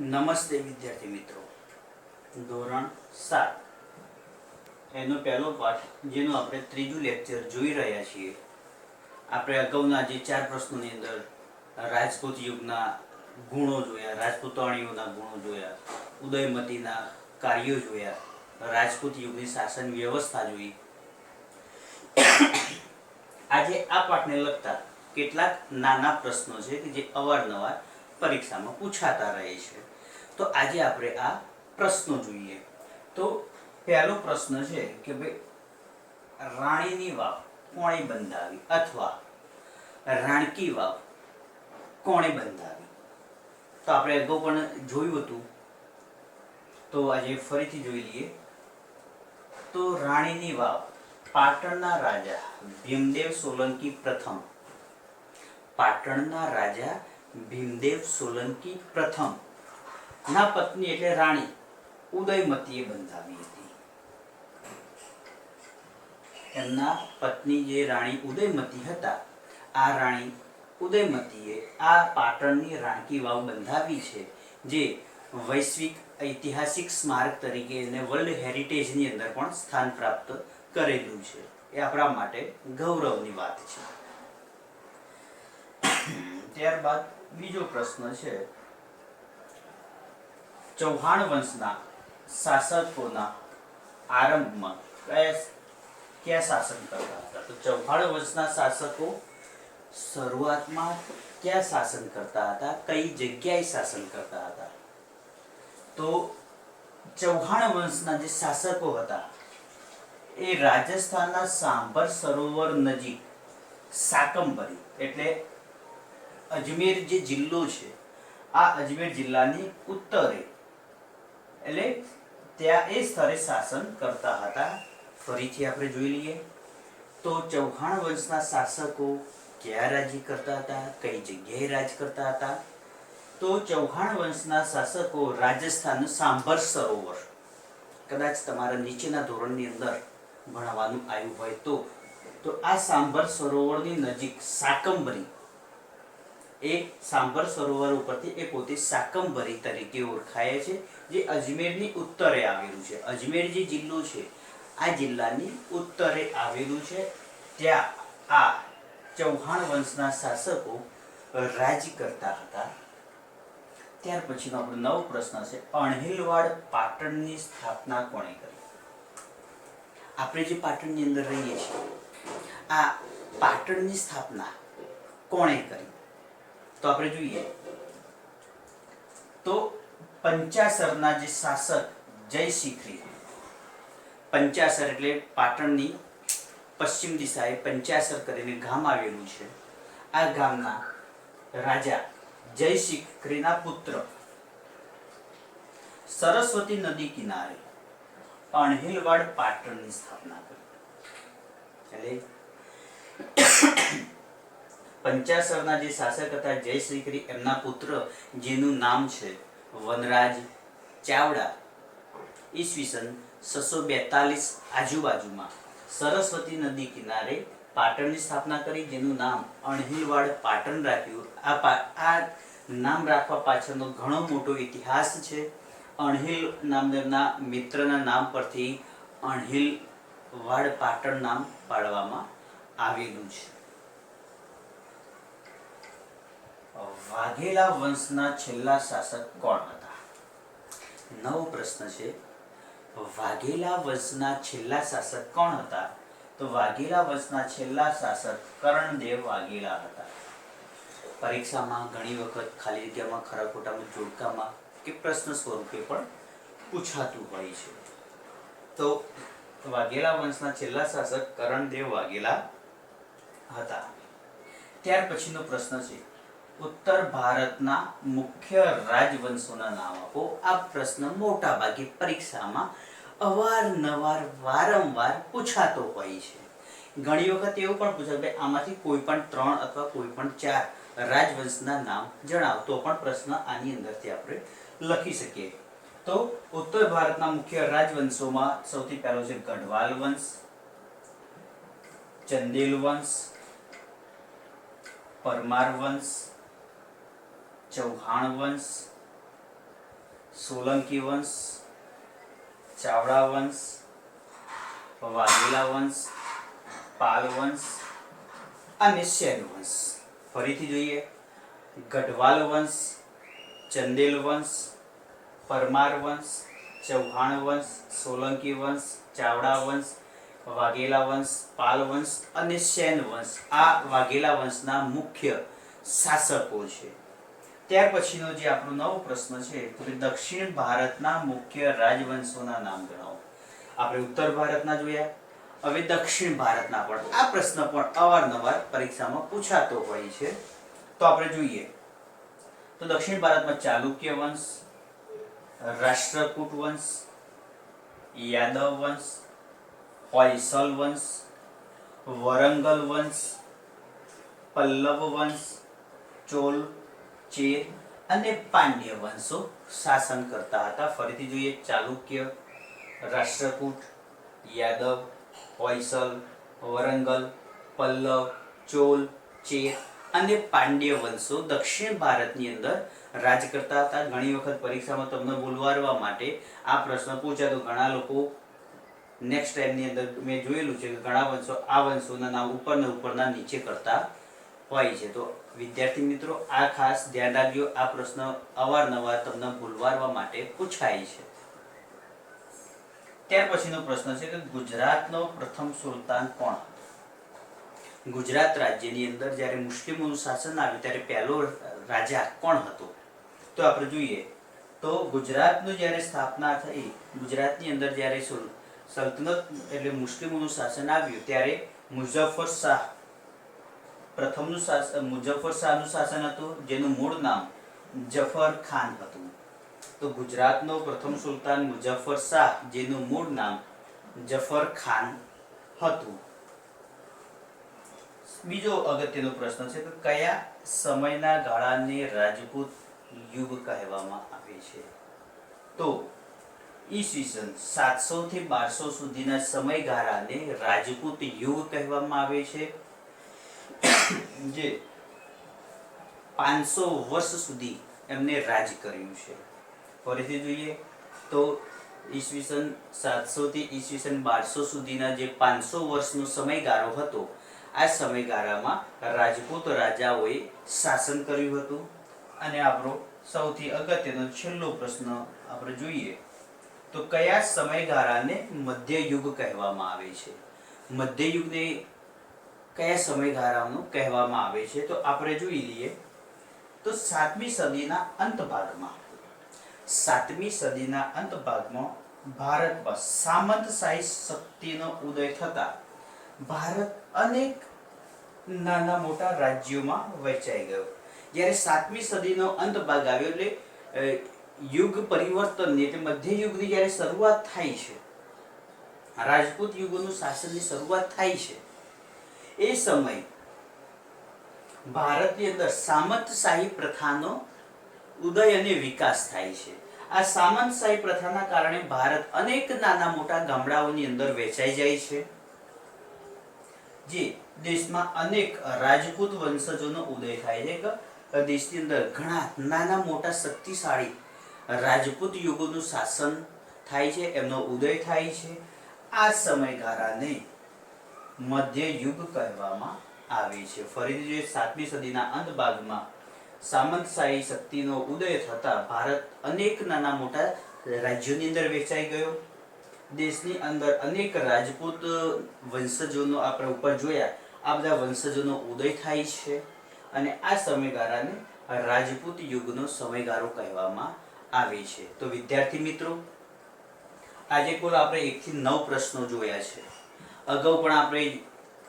નમસ્તે વિદ્યાર્થી મિત્રો, ધોરણ 7 એનો પહેલો પાઠ જેનું આપણે ત્રીજું લેક્ચર જોઈ રહ્યા છીએ. આપણે અગાઉના જે 4 પ્રશ્નોની અંદર રાજપૂત યુગના ગુણો જોયા, રાજપૂતાણીઓના ગુણો જોયા, ઉદયમતીના કાર્યો જોયા, રાજપૂત યુગની શાસન વ્યવસ્થા જોઈ. આજે આ પાઠને લગતા કેટલાક નાના પ્રશ્નો છે કે જે અવારનવાર પરીક્ષામાં પૂછાતા રહે છે. તો આજે આપણે આ પ્રશ્નો જોઈએ. તો પહેલો પ્રશ્ન છે કે ભાઈ રાણીની વાવ કોણે બંધાવી અથવા રાણકી વાવ કોણે બંધાવી? તો આપણે અગાઉ પણ જોયું હતું, તો આજે ફરીથી જોઈ લઈએ. તો રાણીની વાવ પાટણના રાજા ભીમદેવ સોલંકી પ્રથમ, પાટણના રાજા ભીમદેવ સોલંકી પ્રથમ ના પત્ની એટલે રાણી ઉદયમતીએ બંધાવી હતી. એમના પત્ની જે રાણી ઉદયમતી હતા, આ રાણી ઉદયમતીએ આ પાટણની રાણકી વાવ બંધાવી છે, જે વૈશ્વિક ઐતિહાસિક સ્મારક તરીકે એને વર્લ્ડ હેરિટેજની અંદર પણ સ્થાન પ્રાપ્ત કરેલું છે. એ આપણા માટે ગૌરવની વાત છે. ત્યારબાદ બીજો પ્રશ્ન છે, ચૌહાણ વંશના શાસકોના આરંભમાં ક્યાં શાસન કરતા હતા? તો ચૌહાણ વંશના શાસકો શરૂઆતમાં ક્યાં શાસન કરતા હતા, કઈ જગ્યાએ શાસન કરતા હતા? તો ચૌહાણ વંશના જે શાસકો હતા એ રાજસ્થાનના સાંભર સરોવર નજીક સાકંબરી એટલે અજમેર જે જિલ્લો છે, આ અજમેર જિલ્લાની ઉત્તરે એટલે ત્યાં એ સ્થળે શાસન કરતા હતા. ફરીથી આપણે જોઈ લઈએ. તો ચૌહાણ વંશના શાસકો ક્યાં રાજ કરતા હતા, કઈ જગ્યાએ રાજ કરતા હતા? તો ચૌહાણ વંશના શાસકો રાજસ્થાન સાંભર સરોવર, કદાચ તમારા નીચેના ધોરણની અંદર ભણવાનું આવ્યું હોય તો આ સાંભર સરોવરની નજીક સાકંબરી, એ સાંભર સરોવર ઉપરથી એ પોતે સાકંબરી તરીકે ઓળખાય છે, જે અજમેરની ઉત્તરે આવેલું છે. અજમેર જે જિલ્લો છે, આ જિલ્લાની ઉત્તરે આવેલું છે. ત્યાં આ ચૌહાણ વંશના શાસકો રાજ કરતા હતા. ત્યાર પછીનો આપણો નવો પ્રશ્ન છે, અણહિલવાડ પાટણની સ્થાપના કોણે કરી? આપણે જે પાટણની અંદર રહીએ છીએ, આ પાટણની સ્થાપના કોણે કરી? તો આપણે જોઈએ તો પંચાસરના જે શાસક જયશિખરી, પંચાસર એટલે પાટણની પશ્ચિમ દિશાએ પંચાસર કરીને ગામ આવેલું છે. આ ગામના રાજા જયશિખરીના પુત્ર સરસ્વતી નદી કિનારે અણહિલવાડ પાટણની સ્થાપના કરી. એટલે પંચાસરના જે શાસક હતા જયશિખરી, એમના પુત્ર જેનું નામ છે વનરાજ ચાવડા, ઈસવીસન 642 આજુબાજુમાં સરસ્વતી નદી કિનારે પાટણની સ્થાપના કરી, જેનું નામ અણહિલવાડ પાટણ રાખ્યું. આ નામ રાખવા પાછળનો ઘણો મોટો ઇતિહાસ છે. અણહિલ નામના મિત્રના નામ પરથી અણહિલવાડ પાટણ નામ પાડવામાં આવેલું છે. વાઘેલા વંશના છેલ્લા શાસક કોણ હતા? નવો પ્રશ્ન છે, વાઘેલા વંશના છેલ્લા શાસક કોણ હતા? તો વાઘેલા વંશના છેલ્લા શાસક કરણદેવ વાઘેલા હતા. પરીક્ષામાં ઘણી વખત ખાલી જગ્યામાં, ખરા ખોટામાં, જોડકામાં કે પ્રશ્ન સ્વરૂપે પણ પૂછાતું હોય છે. તો વાઘેલા વંશના છેલ્લા શાસક કરણદેવ વાઘેલા હતા. ત્યાર પછીનો પ્રશ્ન છે, ઉત્તર ભારતના મુખ્ય રાજવંશોના નામ આપો. આ પ્રશ્ન મોટા ભાગે પરીક્ષામાં અવારનવાર વારંવાર પૂછાતો હોય છે. ઘણી વખત એવું પણ પૂછાય કે આમાંથી કોઈ પણ 3 અથવા કોઈ પણ 4 રાજવંશના નામ જણાવો, તો પણ પ્રશ્ન આની અંદરથી આપણે લખી શકીએ. તો ઉત્તર ભારતના મુખ્ય રાજવંશોમાં સૌથી પહેલો છે ગઢવાલ વંશ, ચંદેલ વંશ, પરમાર વંશ, ચૌહાણ વંશ, સોલંકી વંશ, ચાવડા વંશ, વાઘેલા વંશ, પાલ વંશ અને સેન વંશ. ફરીથી જોઈએ. ગઢવાલ વંશ, ચંદેલ વંશ, પરમાર વંશ, ચૌહાણ વંશ, સોલંકી વંશ, ચાવડા વંશ, વાઘેલા વંશ, પાલ વંશ અને સેન વંશ આ વાઘેલા વંશના મુખ્ય શાસકો છે. ત્યાર પછીનો જે આપણો નવો પ્રશ્ન છે તો કે દક્ષિણ ભારતના મુખ્ય રાજવંશોના નામ ગણાવો. આપણે ઉત્તર ભારતના જોયા, હવે દક્ષિણ ભારતના પણ આ પ્રશ્ન પણ અવારનવાર પરીક્ષામાં પૂછાતો હોય છે. તો આપણે જોઈએ તો દક્ષિણ ભારતમાં ચાલુક્ય વંશ, રાષ્ટ્રકૂટ વંશ, યાદવ વંશ, હોયસલ વંશ, વરંગલ વંશ, પલ્લવ વંશ, ચોલ, ચેર અને પાંડ્ય વંશો શાસન કરતા હતા. ફરીથી જોઈએ. ચાલુક્ય, રાષ્ટ્રકૂટ, યાદવ, હોયસલ, વરંગલ, પલ્લવ, ચોલ, ચેર અને પાંડ્ય વંશો દક્ષિણ ભારતની અંદર રાજ કરતા હતા. ઘણી વખત પરીક્ષામાં તમને બોલવારવા માટે આ પ્રશ્ન પૂછાતો. ઘણા લોકો નેક્સ્ટ ટાઈમની અંદર મેં જોયેલું છે કે ઘણા વંશો આ વંશોના નામ ઉપરના નીચે કરતા હોય છે. તો વિદ્યાર્થી મિત્રો આ ખાસ ધ્યાન રાખજો. આ પ્રશ્ન અવારનવાર તમને ભૂલવારવા માટે પૂછાય છે. ત્યાર પછીનો પ્રશ્ન છે કે ગુજરાતનો પ્રથમ સુલતાન કોણ હતો? ગુજરાત રાજ્યની અંદર જ્યારે મુસ્લિમોનું શાસન આવ્યું ત્યારે પહેલો રાજા કોણ હતો? તો આપણે જોઈએ તો ગુજરાતનું જ્યારે સ્થાપના થઈ, ગુજરાતની અંદર જ્યારે સલ્તનત એટલે મુસ્લિમોનું શાસન આવ્યું ત્યારે મુઝફ્ફર શાહ પ્રથમનું શાસન મુઝફ્ફર શાહનું શાસન હતું, જેનું મૂળ નામ જફર ખાન હતું. તો ગુજરાતનો પ્રથમ સુલતાન મુઝફ્ફર શાહ, જેનું મૂળ નામ જફર ખાન હતું. બીજો અગત્યનો પ્રશ્ન છે કે કયા સમયના ગાળાને રાજપૂત યુગ કહેવામાં આવે છે? તો ઈસવીસન 700 થી 1200 સુધીના સમયગાળાને રાજપૂત યુગ કહેવામાં આવે છે, જે 500 વર્ષ સુધી એમને રાજ કર્યું છે. ફરીથી જોઈએ તો ઈસવીસન 700 થી ઈસવીસન 1200 સુધીના જે 500 વર્ષનો સમયગાળો હતો, આ સમયગાળામાં રાજપૂત રાજાઓએ શાસન કર્યું હતું. અને આપણો સૌથી અગત્યનો છેલ્લો પ્રશ્ન આપણે જોઈએ તો કયા સમયગાળાને મધ્યયુગ કહેવામાં આવે છે? મધ્યયુગને કયા સમયગાળાનું કહેવામાં આવે છે? તો આપણે જોઈ લઈએ તો 7મી સદીના અંત ભાગમાં 7મી સદીના અંત ભાગમાં ભારતમાં સામંતશાહી શક્તિનો ઉદય થતા ભારત અનેક નાના મોટા રાજ્યોમાં વહેંચાઈ ગયો. જ્યારે 7મી સદીનો અંત ભાગ આવ્યો એટલે યુગ પરિવર્તનની એટલે મધ્યયુગની જ્યારે શરૂઆત થાય છે, રાજપૂત યુગોનું શાસનની શરૂઆત થાય છે, એ સમય ભારતની અંદર સામંતશાહી પ્રથાનો ઉદય અને વિકાસ થાય છે. આ સામંતશાહી પ્રથાના કારણે ભારત અનેક નાના મોટા ગામડાઓની અંદર વહેંચાઈ જાય છે, જે દેશમાં અનેક રાજપૂત વંશજોનો ઉદય થાય છે. દેશની અંદર ઘણા નાના મોટા શક્તિશાળી રાજપૂત યુગોનું શાસન થાય છે, એમનો ઉદય થાય છે. આ સમયગાળાને મધ્યયુગ કહેવામાં આવે છે. ફરીથી 7મી સદીના અંત ભાગમાં સામંતશાહી શક્તિનો ઉદય થતા ભારત અનેક નાના મોટા રાજ્યોની અંદર વહેંચાઈ ગયો. દેશની અંદર અનેક રાજપૂત વંશજોનો આપણે ઉપર જોયા, આ બધા વંશજોનો ઉદય થાય છે. અને આ સમયગાળાને રાજપૂત યુગનો સમયગાળો કહેવામાં આવે છે. તો વિદ્યાર્થી મિત્રો આજે કુલ આપણે 1 થી 9 પ્રશ્નો જોયા છે. અગાઉ પણ આપણે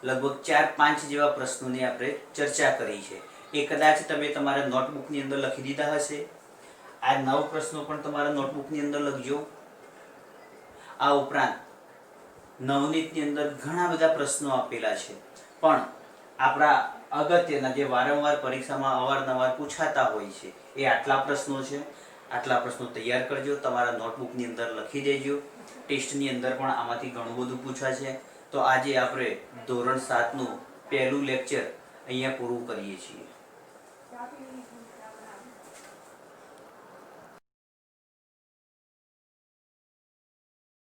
લગભગ 4-5 જેવા પ્રશ્નોની આપણે ચર્ચા કરી છે. એ કદાચ તમે તમારા નોટબુકની અંદર લખી દીધા હશે. આ 9 પ્રશ્નો પણ તમારા નોટબુકની અંદર લખજો. આ ઉપરાંત નવનીતની અંદર ઘણા બધા પ્રશ્નો આપેલા છે, પણ આપણા અગત્યના જે વારંવાર પરીક્ષામાં અવારનવાર પૂછાતા હોય છે એ આટલા પ્રશ્નો છે. આટલા પ્રશ્નો તૈયાર કરજો, તમારા નોટબુકની અંદર લખી દેજો. ટેસ્ટની અંદર પણ આમાંથી ઘણું બધું પૂછાશે. તો આજે આપણે ધોરણ 7નું પહેલું લેક્ચર અહીંયા પૂરું કરીએ છીએ.